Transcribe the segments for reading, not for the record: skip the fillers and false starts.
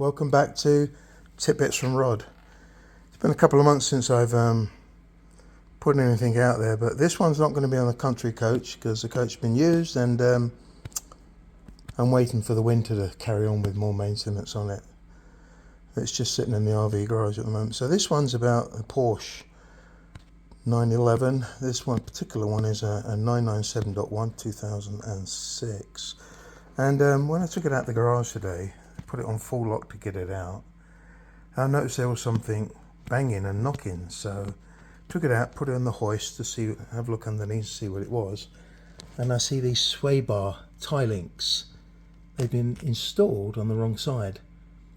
welcome back to Tidbits from Rod. It's been a couple of months since I've put anything out there, but this one's not going to be on the country coach because the coach's been used, and I'm waiting for the winter to carry on with more maintenance on it. It's just sitting in the RV garage at the moment. So this one's about a Porsche 911. This one particular one is a 997.1 2006. And when I took it out the garage today, put it on full lock to get it out, I noticed there was something banging and knocking. So took it out, put it on the hoist to see, have a look underneath to see what it was. And I see these sway bar tie links. They've been installed on the wrong side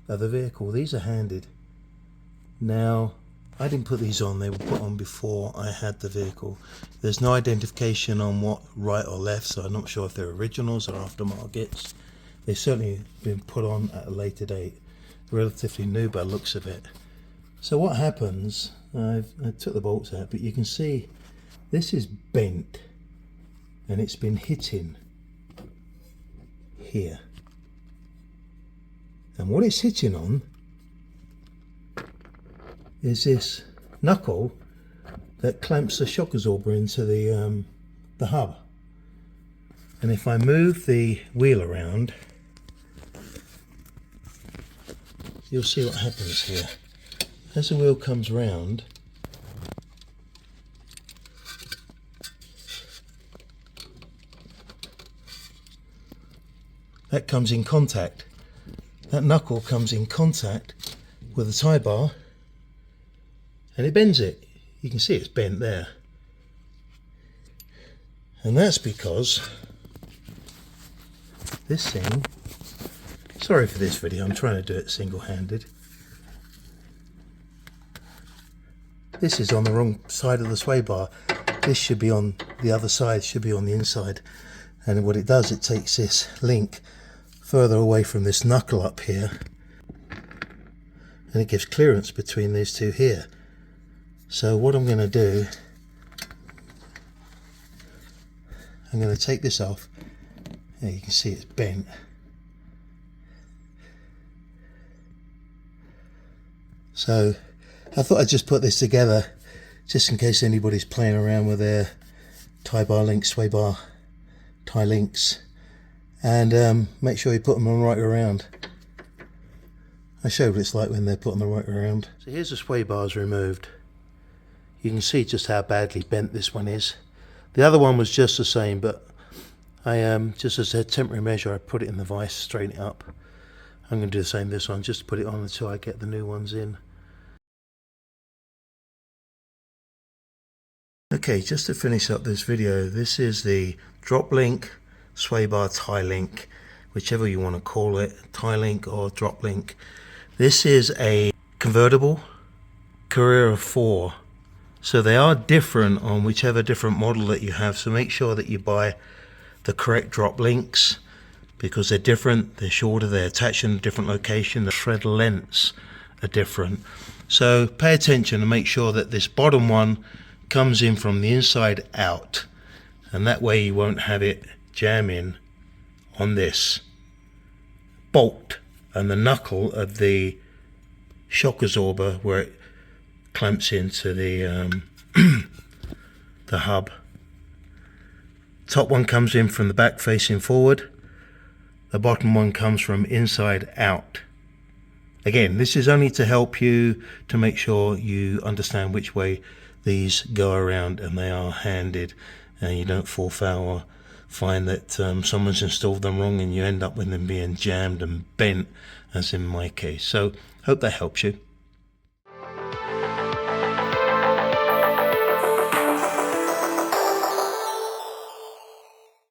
of the vehicle. These are handed. Now, I didn't put these on, they were put on before I had the vehicle. There's no identification on what right or left, so I'm not sure if they're originals or aftermarkets. They've certainly been put on at a later date. Relatively new by the looks of it. So what happens, I took the bolts out, but you can see this is bent and it's been hitting here. And what it's hitting on is this knuckle that clamps the shock absorber into the hub. And if I move the wheel around, you'll see what happens here. As the wheel comes round, that comes in contact. That knuckle comes in contact with the tie bar and it bends it. You can see it's bent there. And that's because this thing, sorry for this video, I'm trying to do it single-handed. This is on the wrong side of the sway bar. This should be on the other side, should be on the inside. And what it does, it takes this link further away from this knuckle up here, and it gives clearance between these two here. So what I'm going to do, I'm going to take this off. There you can see it's bent. So I thought I'd just put this together just in case anybody's playing around with their tie bar links, sway bar tie links, and make sure you put them on right around. I showed what it's like when they're put on the right around. So here's the sway bars removed. You can see just how badly bent this one is. The other one was just the same, but I just as a temporary measure, I put it in the vise, straighten it up. I'm going to do the same this one, just to put it on until I get the new ones in. Okay, just to finish up this video, this is the drop link, sway bar tie link, whichever you want to call it, tie link or drop link. This is a convertible Carrera 4. So they are different on whichever different model that you have, so make sure that you buy the correct drop links because they're different, they're shorter, they're attached in a different location, the thread lengths are different. So pay attention and make sure that this bottom one comes in from the inside out, and that way you won't have it jamming on this bolt and the knuckle of the shock absorber where it clamps into the the hub. Top one comes in from the back facing forward, the bottom one comes from inside out. Again, this is only to help you to make sure you understand which way these go around, and they are handed, and you don't fall foul or find that someone's installed them wrong and you end up with them being jammed and bent, as in my case. So hope that helps you.